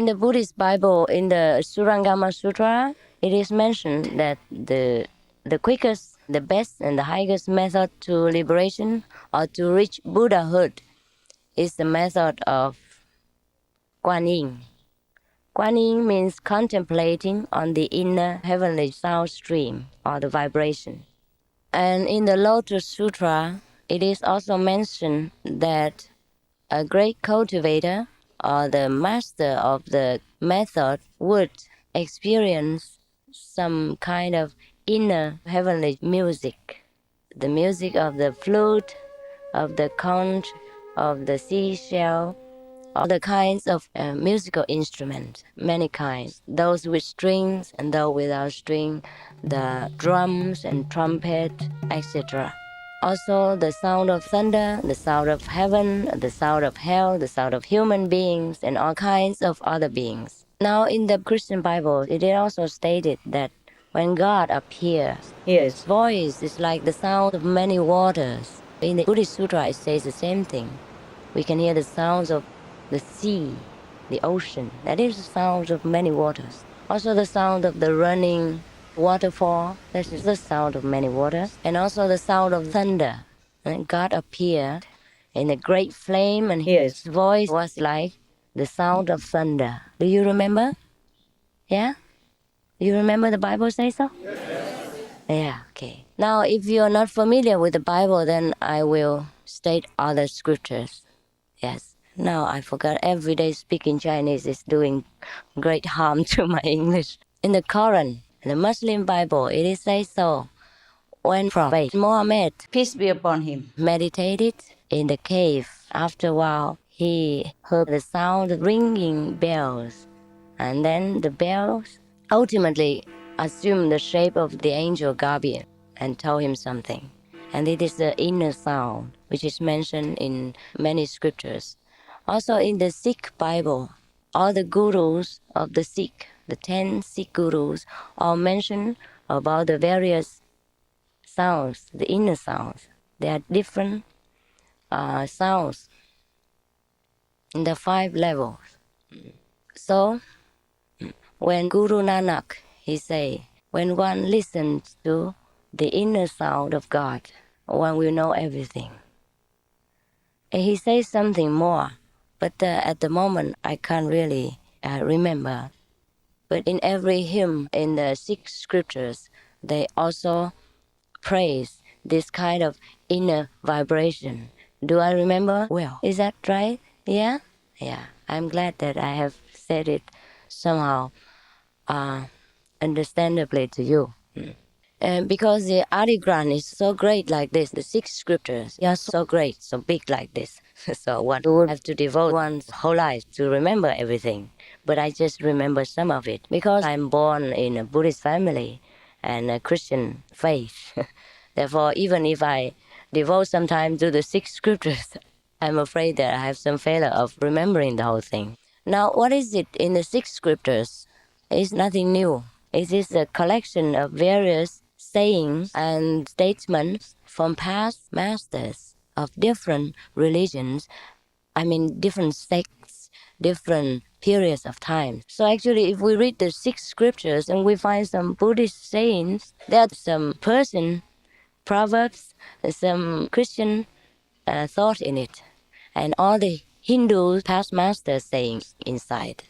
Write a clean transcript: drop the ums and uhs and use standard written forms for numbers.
the Buddhist Bible, in the Surangama Sutra, it is mentioned that the quickest, the best, and the highest method to liberation or to reach Buddhahood is the method of Guan Yin. Guan Yin means contemplating on the inner heavenly sound stream or the vibration. And in the Lotus Sutra, it is also mentioned that a great cultivator or the master of the method would experience some kind of inner heavenly music. The music of the flute, of the conch, of the seashell, all the kinds of musical instruments, many kinds, those with strings and those without string, the drums and trumpet, etc. Also the sound of thunder, the sound of heaven, the sound of hell, the sound of human beings, and all kinds of other beings. Now in the Christian Bible, it is also stated that when God appears, his voice is like the sound of many waters. In the Buddhist Sutra, it says the same thing. We can hear the sounds of the sea, the ocean. That is the sound of many waters. Also the sound of the running waterfall. That is the sound of many waters. And also the sound of thunder. And God appeared in a great flame, and his voice was like the sound of thunder. Do you remember? Yeah? You remember the Bible say so? Yeah, okay. Now, if you're not familiar with the Bible, then I will state other scriptures. Yes. Now I forgot. Every day speaking Chinese is doing great harm to my English. In the Quran, the Muslim Bible, it is says so. When Prophet Muhammad, peace be upon him, meditated in the cave, after a while he heard the sound of ringing bells, and then the bells ultimately assumed the shape of the angel Gabriel and told him something. And it is the inner sound, which is mentioned in many scriptures. Also in the Sikh Bible, all the gurus of the Sikh, the 10 Sikh gurus, all mention about the various sounds, the inner sounds. There are different sounds in the 5 levels. So when Guru Nanak, he say, when one listens to the inner sound of God, one will know everything. And he says something more, but at the moment I can't really remember. But in every hymn in the Sikh scriptures, they also praise this kind of inner vibration. Do I remember well? Is that right? Yeah? Yeah. I'm glad that I have said it somehow understandably to you. And because the Adigram is so great like this, the 6 scriptures are so great, so big like this. So one would have to devote one's whole life to remember everything. But I just remember some of it because I'm born in a Buddhist family and a Christian faith. Therefore, even if I devote some time to the 6 scriptures, I'm afraid that I have some failure of remembering the whole thing. Now, what is it in the 6 scriptures? It's nothing new. It is a collection of various sayings and statements from past masters of different religions, different sects, different periods of time. So actually, if we read the 6 scriptures and we find some Buddhist sayings, there are some Persian proverbs, some Christian thought in it, and all the Hindu past masters sayings inside.